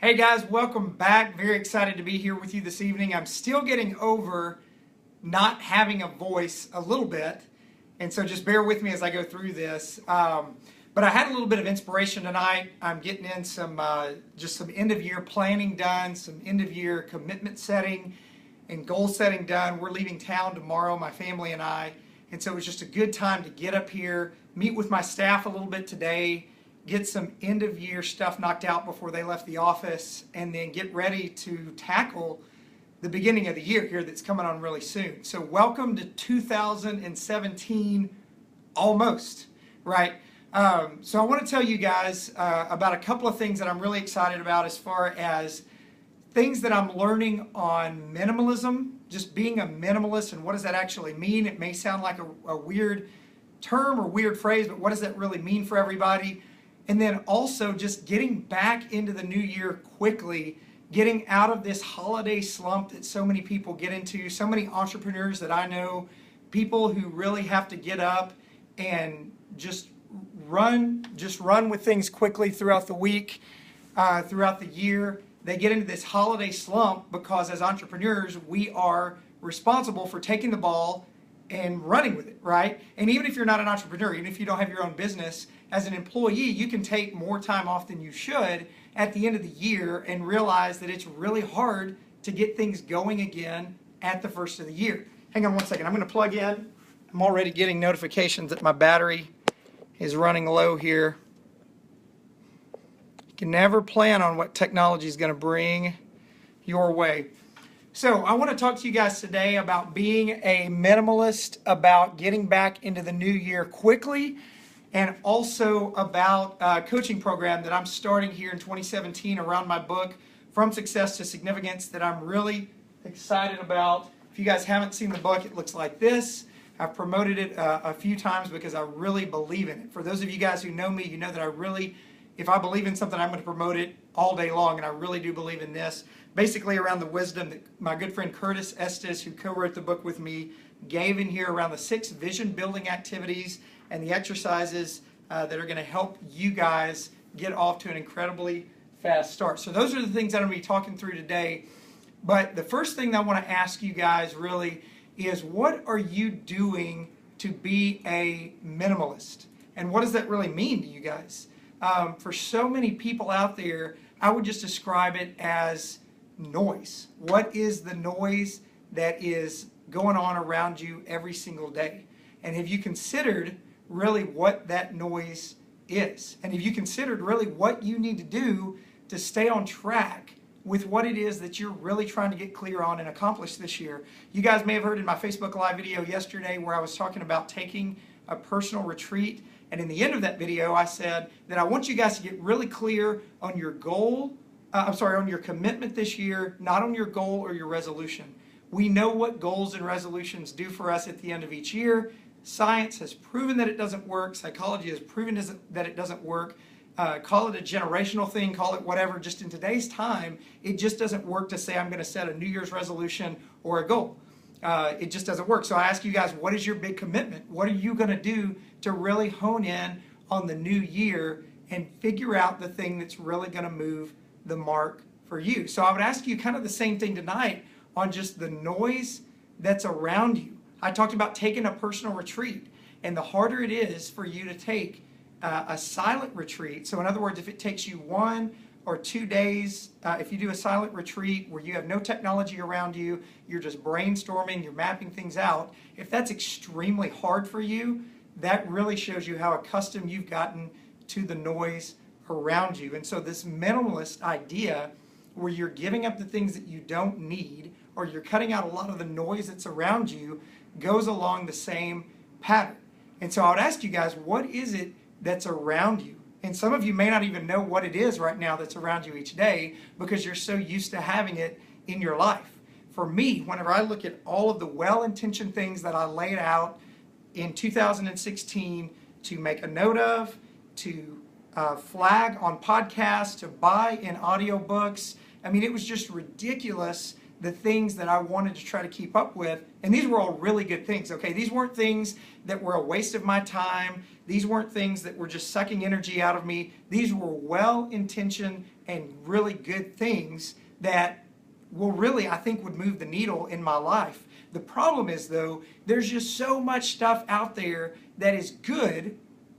Hey guys, welcome back. Very excited to be here with you this evening. I'm still getting over not having a voice a little bit, and so just bear with me as I go through this. But I had a little bit of inspiration tonight. I'm getting in some just some end of year planning done, some end of year commitment setting and goal setting done. We're leaving town tomorrow, my family and I, and so it was just a good time to get up here, meet with my staff a little bit today, get some end of year stuff knocked out before they left the office, and then get ready to tackle the beginning of the year here that's coming on really soon. So welcome to 2017, almost, right? So I want to tell you guys about a couple of things that I'm really excited about as far as things that I'm learning on minimalism, just being a minimalist, and what does that actually mean? It may sound like a weird term or weird phrase, but what does that really mean for everybody? And then also just getting back into the new year quickly, getting out of this holiday slump that so many people get into, so many entrepreneurs that I know, people who really have to get up and just run with things quickly throughout the week, throughout the year. They get into this holiday slump because as entrepreneurs, we are responsible for taking the ball and running with it, right? And even if you're not an entrepreneur, even if you don't have your own business, as an employee, you can take more time off than you should at the end of the year and realize that it's really hard to get things going again at the first of the year. Hang on one second. I'm going to plug in. I'm already getting notifications that my battery is running low here. You can never plan on what technology is going to bring your way. So I want to talk to you guys today about being a minimalist, about getting back into the new year quickly, and also about a coaching program that I'm starting here in 2017 around my book, From Success to Significance, that I'm really excited about. If you guys haven't seen the book, it looks like this. I've promoted it a few times because I really believe in it. For those of you guys who know me, you know that if I believe in something, I'm going to promote it all day long, and I really do believe in this. Basically around the wisdom that my good friend Curtis Estes, who co-wrote the book with me, gave in here around the 6 vision building activities and the exercises that are going to help you guys get off to an incredibly fast start. So those are the things that I'm going to be talking through today. But the first thing that I want to ask you guys really is, what are you doing to be a minimalist? And what does that really mean to you guys? For so many people out there, I would just describe it as noise. What is the noise that is going on around you every single day? And have you considered really what that noise is? And have you considered really what you need to do to stay on track with what it is that you're really trying to get clear on and accomplish this year? You guys may have heard in my Facebook Live video yesterday where I was talking about taking a personal retreat. And in the end of that video, I said that I want you guys to get really clear on your goal, on your commitment this year, not on your goal or your resolution. We know what goals and resolutions do for us at the end of each year. Science has proven that it doesn't work. Psychology has proven that it doesn't work. Call it a generational thing, call it whatever. Just in today's time, it just doesn't work to say I'm going to set a New Year's resolution or a goal. It just doesn't work. So I ask you guys, what is your big commitment? What are you going to do to really hone in on the new year and figure out the thing that's really going to move the mark for you? So I would ask you kind of the same thing tonight on just the noise that's around you. I talked about taking a personal retreat, and the harder it is for you to take a silent retreat. So in other words, if it takes you 1 or 2 days, if you do a silent retreat where you have no technology around you, you're just brainstorming, you're mapping things out, if that's extremely hard for you, that really shows you how accustomed you've gotten to the noise around you. And so this minimalist idea where you're giving up the things that you don't need, or you're cutting out a lot of the noise that's around you, goes along the same pattern. And so I would ask you guys, what is it that's around you? And some of you may not even know what it is right now that's around you each day because you're so used to having it in your life. For me, whenever I look at all of the well-intentioned things that I laid out in 2016 to make a note of, to flag on podcasts, to buy in audiobooks, I mean, it was just ridiculous the things that I wanted to try to keep up with. And these were all really good things, okay? These weren't things that were a waste of my time. These weren't things that were just sucking energy out of me. These were well-intentioned and really good things that will really, I think, would move the needle in my life. The problem is, though, there's just so much stuff out there that is good.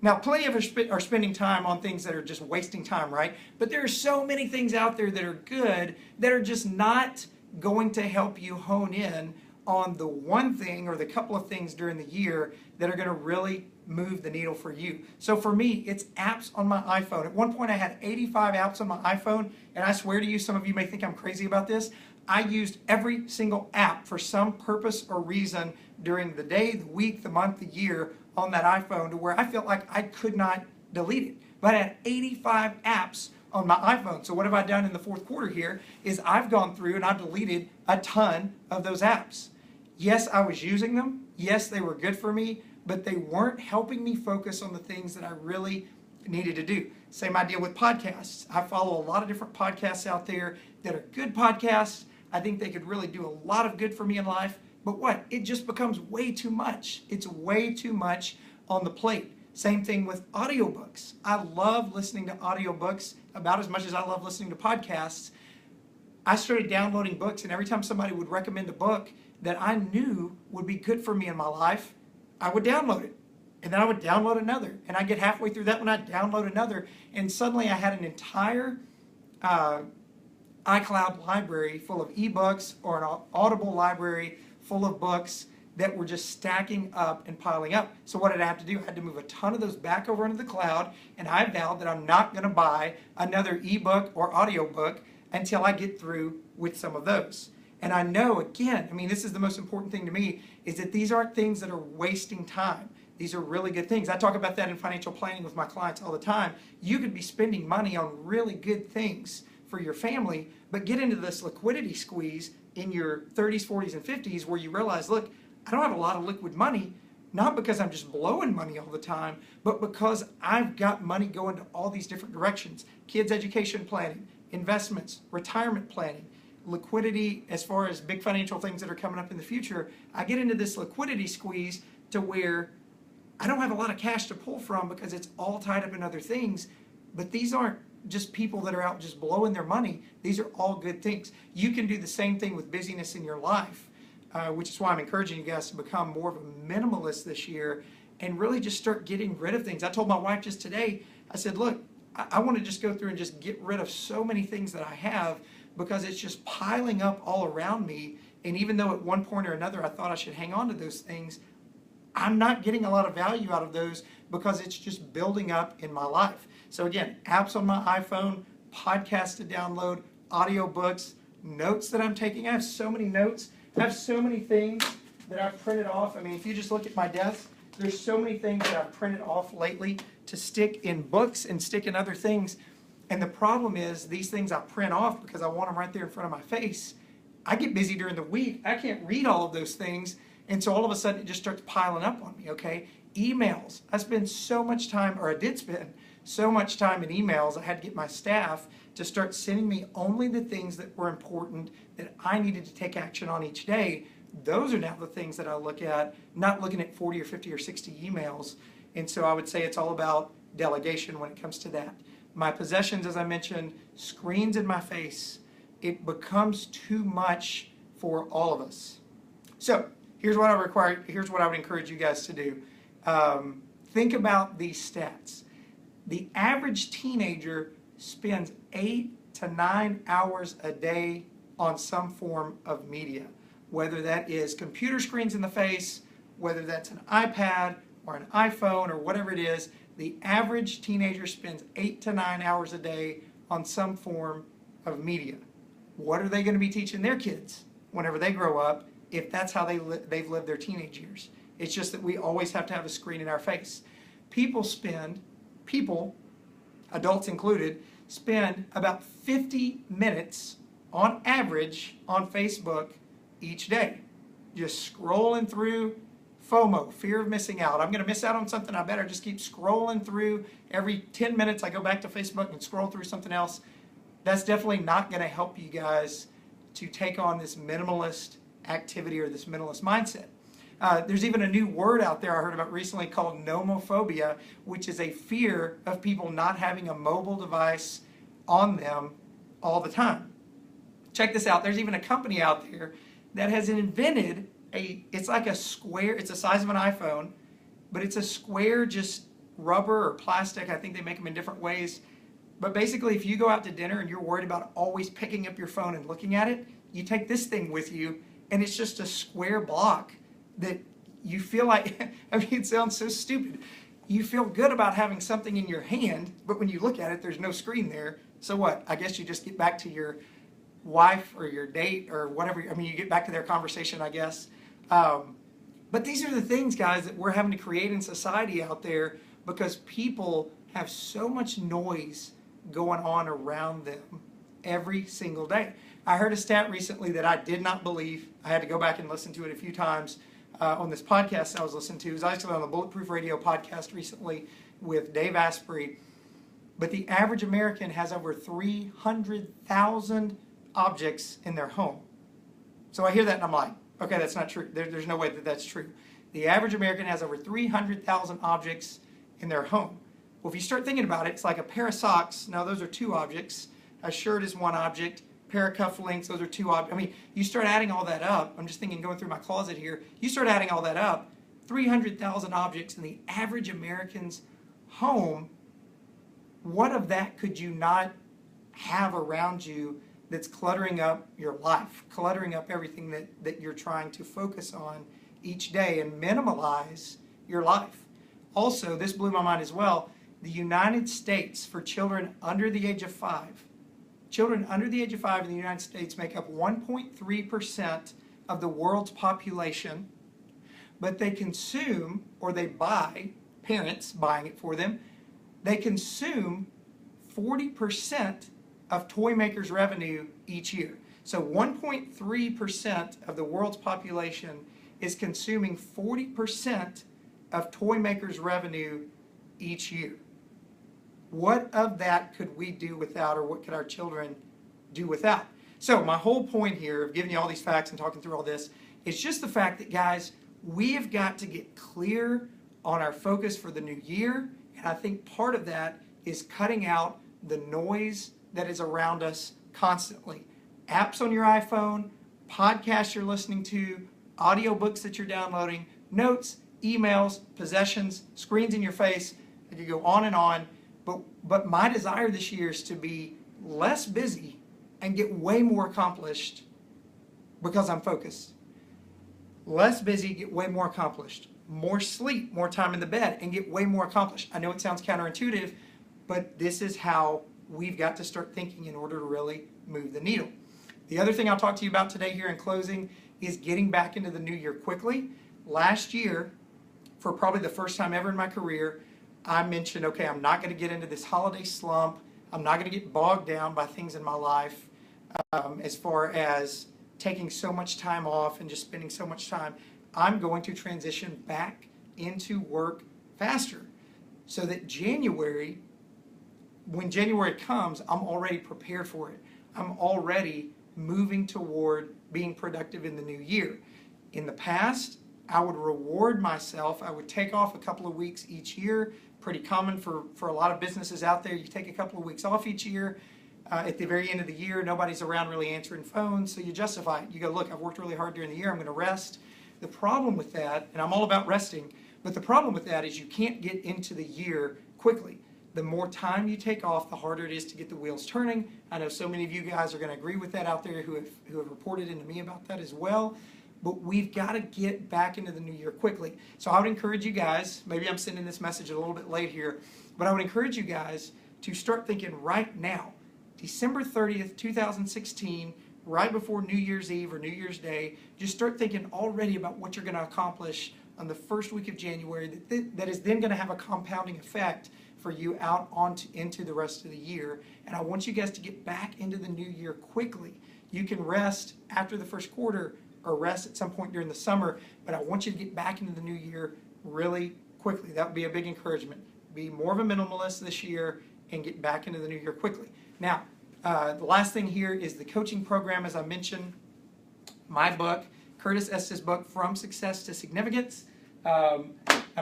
Now, plenty of us are spending time on things that are just wasting time, right? But there are so many things out there that are good that are just not going to help you hone in on the one thing or the couple of things during the year that are going to really move the needle for you. So for me, it's apps on my iPhone. At one point, I had 85 apps on my iPhone, and I swear to you, some of you may think I'm crazy about this. I used every single app for some purpose or reason during the day, the week, the month, the year on that iPhone to where I felt like I could not delete it. But I had 85 apps on my iPhone. So what have I done in the fourth quarter here is I've gone through and I've deleted a ton of those apps. Yes, I was using them. Yes, they were good for me, but they weren't helping me focus on the things that I really needed to do. Same idea with podcasts. I follow a lot of different podcasts out there that are good podcasts. I think they could really do a lot of good for me in life. But what? It just becomes way too much. It's way too much on the plate. Same thing with audiobooks. I love listening to audiobooks about as much as I love listening to podcasts. I started downloading books, and every time somebody would recommend a book that I knew would be good for me in my life, I would download it. And then I would download another. And I'd get halfway through that one, I'd download another. And suddenly I had an entire iCloud library full of ebooks or an Audible library full of books that were just stacking up and piling up. So what did I have to do? I had to move a ton of those back over into the cloud, and I vowed that I'm not going to buy another ebook or audiobook until I get through with some of those. And I know, again, I mean, this is the most important thing to me, is that these aren't things that are wasting time. These are really good things. I talk about that in financial planning with my clients all the time. You could be spending money on really good things for your family, but get into this liquidity squeeze in your 30s, 40s, and 50s where you realize, look, I don't have a lot of liquid money, not because I'm just blowing money all the time, but because I've got money going to all these different directions. Kids' education planning, investments, retirement planning, liquidity as far as big financial things that are coming up in the future. I get into this liquidity squeeze to where I don't have a lot of cash to pull from because it's all tied up in other things, but these aren't just people that are out just blowing their money. These are all good things. You can do the same thing with busyness in your life, which is why I'm encouraging you guys to become more of a minimalist this year and really just start getting rid of things. I told my wife just today, I said, look, I want to just go through and just get rid of so many things that I have because it's just piling up all around me. And even though at one point or another I thought I should hang on to those things, I'm not getting a lot of value out of those because it's just building up in my life. So again, apps on my iPhone, podcasts to download, audiobooks, notes that I'm taking. I have so many notes. I have so many things that I've printed off. I mean, if you just look at my desk, there's so many things that I've printed off lately to stick in books and stick in other things. And the problem is these things I print off because I want them right there in front of my face. I get busy during the week. I can't read all of those things. And so all of a sudden it just starts piling up on me, okay? Emails. I spend so much time, or I did spend so much time in emails, I had to get my staff to start sending me only the things that were important that I needed to take action on each day. Those are now the things that I look at, not looking at 40 or 50 or 60 emails. And so I would say it's all about delegation when it comes to that. My possessions, as I mentioned, screens in my face. It becomes too much for all of us. So here's what I would encourage you guys to do. Think about these stats. The average teenager spends 8 to 9 hours a day on some form of media, whether that is computer screens in the face, whether that's an iPad or an iPhone or whatever it is. The average teenager spends 8 to 9 hours a day on some form of media. What are they going to be teaching their kids whenever they grow up if that's how they've lived their teenage years? It's just that we always have to have a screen in our face. People, adults included, spend about 50 minutes on average on Facebook each day. Just scrolling through. FOMO, fear of missing out. I'm going to miss out on something. I better just keep scrolling through. Every 10 minutes I go back to Facebook and scroll through something else. That's definitely not going to help you guys to take on this minimalist activity or this minimalist mindset. There's even a new word out there I heard about recently called nomophobia, which is a fear of people not having a mobile device on them all the time. Check this out. There's even a company out there that has invented it's like a square, it's the size of an iPhone, but it's a square, just rubber or plastic. I think they make them in different ways. But basically, if you go out to dinner and you're worried about always picking up your phone and looking at it, you take this thing with you, and it's just a square block that you feel like, I mean, it sounds so stupid. You feel good about having something in your hand, but when you look at it, there's no screen there. So what? I guess you just get back to your wife or your date or whatever. I mean, you get back to their conversation, I guess. But these are the things, guys, that we're having to create in society out there because people have so much noise going on around them every single day. I heard a stat recently that I did not believe. I had to go back and listen to it a few times on this podcast I was listening to. It was actually on the Bulletproof Radio podcast recently with Dave Asprey. But the average American has over 300,000 objects in their home. So I hear that and I'm like, okay, that's not true. There's no way that that's true. The average American has over 300,000 objects in their home. Well, if you start thinking about it, it's like a pair of socks. No, those are two objects. A shirt is one object. Pair of cufflinks, those are two objects. I mean, you start adding all that up. I'm just thinking, going through my closet here. You start adding all that up, 300,000 objects in the average American's home. What of that could you not have around you that's cluttering up your life, cluttering up everything that you're trying to focus on each day and minimalize your life? Also, this blew my mind as well, the United States, for children under the age of 5, children under the age of 5 in the United States make up 1.3% of the world's population, but they consume, or they buy, parents buying it for them, they consume 40% of toy makers' revenue each year. So 1.3% of the world's population is consuming 40% of toy makers' revenue each year. What of that could we do without, or what could our children do without? So my whole point here of giving you all these facts and talking through all this is just the fact that, guys, we have got to get clear on our focus for the new year. And I think part of that is cutting out the noise that is around us constantly. Apps on your iPhone, podcasts you're listening to, audiobooks that you're downloading, notes, emails, possessions, screens in your face. I could go on and on. But my desire this year is to be less busy and get way more accomplished because I'm focused. Less busy, get way more accomplished. More sleep, more time in the bed, and get way more accomplished. I know it sounds counterintuitive, but this is how we've got to start thinking in order to really move the needle. The other thing I'll talk to you about today here in closing is getting back into the new year quickly. Last year, for probably the first time ever in my career, I mentioned, okay, I'm not going to get into this holiday slump. I'm not going to get bogged down by things in my life as far as taking so much time off and just spending so much time. I'm going to transition back into work faster so that January, when January comes, I'm already prepared for it. I'm already moving toward being productive in the new year. In the past, I would reward myself. I would take off a couple of weeks each year. Pretty common for a lot of businesses out there. You take a couple of weeks off each year. At the very end of the year, nobody's around really answering phones, so you justify it. You go, look, I've worked really hard during the year. I'm going to rest. The problem with that, and I'm all about resting, but the problem with that is you can't get into the year quickly. The more time you take off, the harder it is to get the wheels turning. I know so many of you guys are going to agree with that out there who have reported into me about that as well. But we've got to get back into the new year quickly. So I would encourage you guys, maybe I'm sending this message a little bit late here, but I would encourage you guys to start thinking right now, December 30th, 2016, right before New Year's Eve or New Year's Day, just start thinking already about what you're going to accomplish on the first week of January that is then going to have a compounding effect for you out into the rest of the year. And I want you guys to get back into the new year quickly. You can rest after the first quarter or rest at some point during the summer, but I want you to get back into the new year really quickly. That would be a big encouragement. Be more of a minimalist this year and get back into the new year quickly. Now, The last thing here is the coaching program, as I mentioned. My book, Curtis Estes' book, From Success to Significance. I'm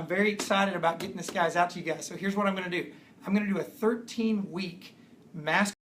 very excited about getting this guys out to you guys. So here's what I'm going to do. I'm going to do a 13-week master